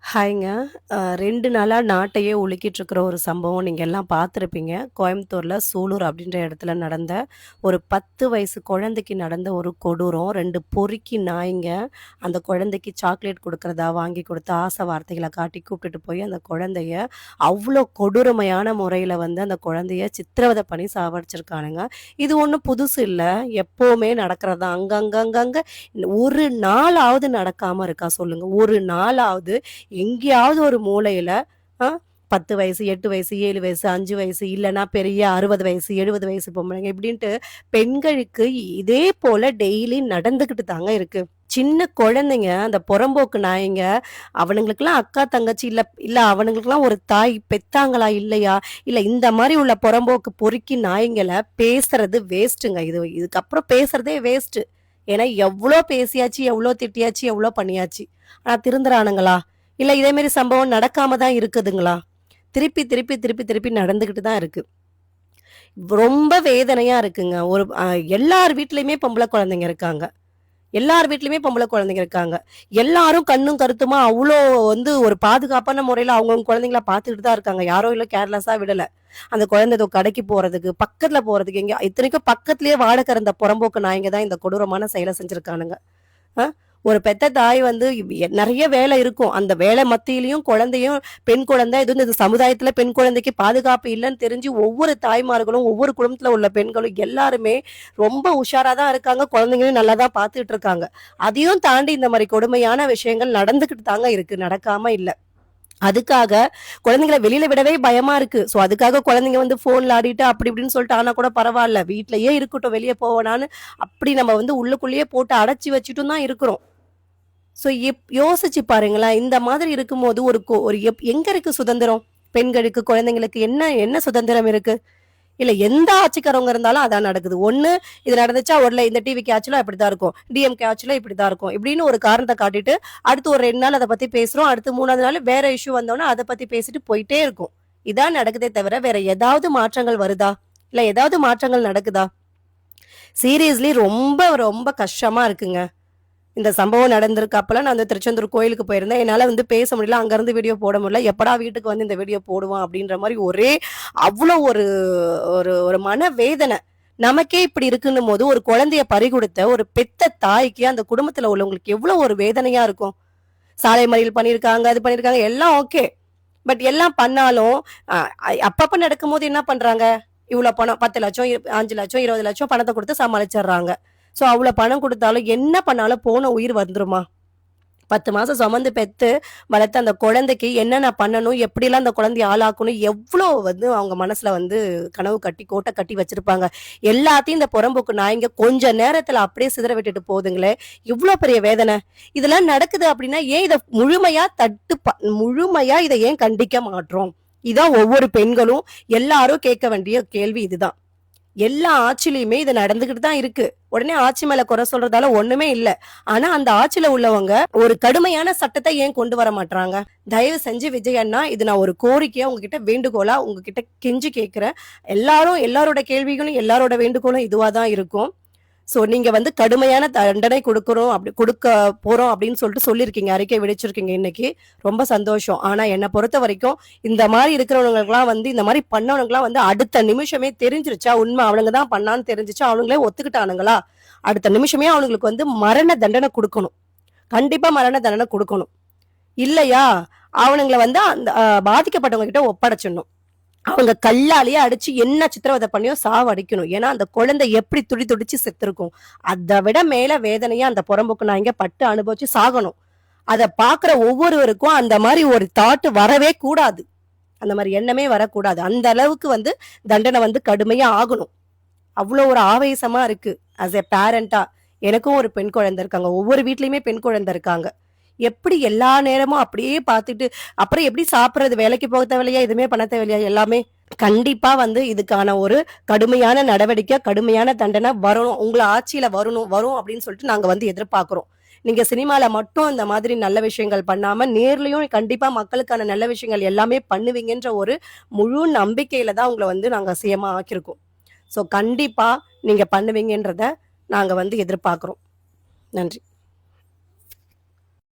ஹாய்ங்க. 2 நாளா நாட்டையே உலுக்கிட்டு இருக்கிற ஒரு சம்பவம் நீங்க எல்லாம் பார்த்துருப்பீங்க. கோயம்புத்தூர்ல சூலூர் அப்படின்ற இடத்துல நடந்த ஒரு 10 வயசு குழந்தைக்கு நடந்த ஒரு கொடூரம். 2 பொறுக்கி நாய்ங்க அந்த குழந்தைக்கு சாக்லேட் குடுக்கிறதா வாங்கி குடுத்து ஆசை வார்த்தைகள காட்டி கூப்பிட்டுட்டு போய் அந்த குழந்தைய அவ்ளோ கொடூரமையான முறையில வந்து அந்த குழந்தைய சித்திரவதை பண்ணி சாவடிச்சிருக்கானுங்க. இது ஒண்ணும் புதுசு இல்ல. எப்பவுமே நடக்கிறது தான். அங்கங்க ஒரு நாளாவது நடக்காம இருக்கா சொல்லுங்க? ஒரு நாளாவது எங்கேயாவது ஒரு மூலையில அ 10 வயசு, 8 வயசு, 7 வயசு, 5 வயசு இல்லன்னா பெரிய 60 வயசு, 70 வயசு பொம்பளைங்க இப்படின்ட்டு பெண்களுக்கு இதே போல டெய்லி நடந்துகிட்டு தாங்க இருக்கு. சின்ன குழந்தைங்க, அந்த புறம்போக்கு நாய்ங்க, அவனுங்களுக்கெல்லாம் அக்கா, தங்கச்சி இல்ல இல்ல அவனுங்களுக்கெல்லாம் ஒரு தாய் பெத்தாங்களா? இல்லையா? இல்ல இந்த மாரி உள்ள புறம்போக்கு பொறுக்கி நாய்ங்கள பேசுறது வேஸ்ட்டுங்க. இதுக்கப்புறம் பேசுறதே வேஸ்ட்டு. ஏன்னா எவ்ளோ பேசியாச்சு, எவ்ளோ திட்டியாச்சு, எவ்ளோ பண்ணியாச்சு. ஆனா திருந்துறானுங்களா? இல்ல இதே மாரி சம்பவம் நடக்காம தான் இருக்குதுங்களா? திருப்பி, திருப்பி, திருப்பி, திருப்பி நடந்துகிட்டு தான் இருக்கு. ரொம்ப வேதனையா இருக்குங்க. ஒரு எல்லார் வீட்லயுமே பொம்பள குழந்தைங்க இருக்காங்க. எல்லார் வீட்லயுமே பொம்பள குழந்தைங்க இருக்காங்க. எல்லாரும் கண்ணும் கருத்துமா அவ்ளோ வந்து ஒரு பாதுகாப்பான முறையில அவங்கவங்க குழந்தைங்கள பார்த்துக்கிட்டு தான் இருக்காங்க. யாரும் இல்ல கேர்லெஸ்ஸா விடல. அந்த குழந்தை ஏதோ கடைக்கு போறதுக்கு, பக்கத்துல போறதுக்கு எங்க இத்தனைக்கும் பக்கத்திலேயே வாட கறந்த புறம்போக்கு நாய்ங்க தான் இந்த கொடூரமான செயல செஞ்சிருக்கானுங்க. அ ஒரு பெத்த தாய் வந்து நெறைய வேலை இருக்கும். அந்த வேலை மத்தியிலயும் குழந்தையும் பெண் குழந்தை இது வந்து இந்த சமுதாயத்துல பெண் குழந்தைக்கு பாதுகாப்பு இல்லன்னு தெரிஞ்சு ஒவ்வொரு தாய்மார்களும், ஒவ்வொரு குடும்பத்துல உள்ள பெண்களும் எல்லாருமே ரொம்ப உஷாரா தான் இருக்காங்க. குழந்தைங்களையும் நல்லா தான் பார்த்துட்டு இருக்காங்க. அதையும் தாண்டி இந்த மாரி கொடுமையான விஷயங்கள் நடந்துகிட்டு தாங்க இருக்கு. நடக்காம இல்ல. அதுக்காக குழந்தைங்கள வெளியில விடவே பயமா இருக்கு. சோ அதுக்காக குழந்தைங்க வந்து ஃபோன்ல ஆடிட்டு அப்படி இப்படின்னு சொல்லிட்டு ஆனா கூட பரவால்ல. வீட்லயே இருக்கட்டும் வெளிய போவேனான்னு அப்படி நம்ம வந்து உள்ளுக்குள்ளேயே போட்டு அடைச்சு வச்சுட்டும் தான் இருக்கிறோம். சோ யோசிச்சு பாருங்களேன். இந்த மாதிரி இருக்கும்போது ஒரு ஒரு எங்க இருக்கு சுதந்திரம்? பெண்களுக்கு, குழந்தைங்களுக்கு என்ன என்ன சுதந்திரம் இருக்கு? இல்ல எந்த ஆட்சிக்காரவங்க இருந்தாலும் அதான் நடக்குது. ஒண்ணு இது நடந்துச்சா உடனே இந்த டிவிக்கு ஆட்சிலாம் இப்படித்தான் இருக்கும். டிஎம்கே ஆட்சிலாம் இப்படித்தான் இருக்கும். இப்படின்னு ஒரு காரணத்த காட்டிட்டு, அடுத்து ஒரு 2 நாள் அத பத்தி பேசுறோம். அடுத்து 3வது நாள் வேற இஷ்யூ வந்தோனே அத பத்தி பேசிட்டு போயிட்டே இருக்கும். இதான் நடக்குதே தவிர வேற ஏதாவது மாற்றங்கள் வருதா? இல்ல ஏதாவது மாற்றங்கள் நடக்குதா? சீரியஸ்லி ரொம்ப ரொம்ப கஷ்டமா இருக்குங்க. இந்த சம்பவம் நடந்திருக்கு. அப்பலாம் நான் வந்து திருச்செந்தூர் கோயிலுக்கு போயிருந்தேன். என்னால வந்து பேச முடியல. அங்கருந்து வீடியோ போட முடியல. எப்படா வீட்டுக்கு வந்து இந்த வீடியோ போடுவான் அப்படின்ற மாரி ஒரே அவ்ளோ ஒரு ஒரு ஒரு மனவேதனை. நமக்கே இப்படி இருக்குன்னும்போது, ஒரு குழந்தைய பறிகொடுத்த ஒரு பெத்த தாய்க்கு, அந்த குடும்பத்துல உள்ளவங்களுக்கு எவ்ளோ ஒரு வேதனையா இருக்கும். சாலை மறியல் பண்ணியிருக்காங்க, அது பண்ணியிருக்காங்க எல்லாம் ஓகே. பட் எல்லாம் பண்ணாலும், அ அப்பப்ப நடக்கும்போது என்ன பண்றாங்க? இவ்ளோ பணம் 10,00,000 5,00,000 20,00,000 பணத்த குடுத்து சமாளிச்சர்றாங்க. சோ அவ்ளோ பணம் குடுத்தாலும், என்ன பண்ணாலும் போன உயிர் வந்துருமா? 10 மாசம் சுமந்து பெத்து வளர்த்த அந்த குழந்தைக்கு என்னென்ன பண்ணணும்? எப்படிலாம் அந்த குழந்தைய ஆளாக்கணும்? எவ்ளோ வந்து அவங்க மனசுல வந்து கனவு கட்டி, கோட்ட கட்டி வச்சிருப்பாங்க. எல்லாத்தையும் இந்த புறம்போக்கு நாய்ங்க கொஞ்ச நேரத்துல அப்படியே சிதற விட்டுட்டு போகுதுங்களே! இவ்ளோ பெரிய வேதனை. இதெல்லாம் நடக்குது அப்படின்னா, ஏன் இத முழுமையா இத ஏன் கண்டிக்க மாட்றோம்? இதான் ஒவ்வொரு பெண்களும் எல்லாரும் கேட்க வேண்டிய கேள்வி இதுதான். எல்லா ஆட்சியிலயுமே இது நடந்துகிட்டு தான் இருக்கு. உடனே ஆட்சி மேல குறை சொல்றதால ஒண்ணுமே இல்ல. ஆனா அந்த ஆட்சியில உள்ளவங்க ஒரு கடுமையான சட்டத்த ஏன் கொண்டு வர மாட்றாங்க? தயவு செஞ்சு விஜய் அண்ணா, இது நான் ஒரு கோரிக்கையா உங்ககிட்ட வேண்டுகோளா உங்ககிட்ட கெஞ்சி கேட்கிறேன். எல்லாரோட கேள்விகளும் எல்லாரோட வேண்டுகோளும் இதுவா தான் இருக்கும். சோ நீங்க வந்து கடுமையான தண்டனை குடுக்க போறோம் அப்படின்னு சொல்லிட்டு சொல்லியிருக்கீங்க. அறிக்கை விடுச்சிருக்கீங்க இன்னைக்கு. ரொம்ப சந்தோஷம். ஆனா என்ன பொறுத்தவரைக்கும் இந்த மாரி இருக்கிறவங்களுக்கெல்லாம் வந்து இந்த மாரி பண்ணவனுங்கலாம் வந்து அடுத்த நிமிஷமே தெரிஞ்சிருச்சா உண்மை அவனுங்க தான் பண்ணான்னு தெரிஞ்சுச்சா அவனுங்களே ஒத்துக்கிட்டானுங்களா? அடுத்த நிமிஷமே அவனுங்களுக்கு வந்து மரண தண்டனை குடுக்கணும். கண்டிப்பா மரண தண்டனை குடுக்கணும். இல்லையா, அவனுங்கள வந்து அந்த பாதிக்கப்பட்டவங்க கிட்ட ஒப்படைச்சிடணும். அவங்க கல்லாலேயே அடிச்சு என்ன சித்திரவதை பண்ணியோ சாவடிக்கணும். ஏன்னா அந்த குழந்தை எப்படி துடி துடிச்சு செத்துருக்கும். அதை விட மேல வேதனையா அந்த புறம்போக்கு நாய்ங்க பட்டு அனுபவிச்சு சாகணும். அத பாக்குற ஒவ்வொருவருக்கும் அந்த மாதிரி ஒரு தாட் வரவே கூடாது. அந்த மாதிரி எண்ணமே வரக்கூடாது. அந்த அளவுக்கு வந்து தண்டனை வந்து கடுமையா ஆகணும். அவ்வளவு ஒரு ஆவேசமா இருக்கு. அஸ் எ பேரண்டா எனக்கும் ஒரு பெண் குழந்தை இருக்காங்க. ஒவ்வொரு வீட்லயுமே பெண் குழந்தை இருக்காங்க. எப்படி எல்லா நேரமும் அப்படியே பார்த்துட்டு அப்புறம் எப்படி சாப்பிடுறது? வேலைக்கு போக தேவையில்லையா? எதுவுமே பண்ண தேவையில்லையா? எல்லாமே கண்டிப்பா வந்து இதுக்கான ஒரு கடுமையான நடவடிக்கை, கடுமையான தண்டனை வரணும். உங்கள ஆட்சியில வரும் அப்படின்னு சொல்லிட்டு நாங்க வந்து எதிர்பார்க்கிறோம். நீங்க சினிமால மட்டும் இந்த மாதிரி நல்ல விஷயங்கள் பண்ணாம, நேர்லயும் கண்டிப்பா மக்களுக்கான நல்ல விஷயங்கள் எல்லாமே பண்ணுவீங்கன்ற ஒரு முழு நம்பிக்கையில தான் உங்கள வந்து நாங்க சிஎம்மா ஆக்கியிருக்கோம். சோ கண்டிப்பா நீங்க பண்ணுவீங்கன்றத நாங்க வந்து எதிர்பார்க்கிறோம். நன்றி.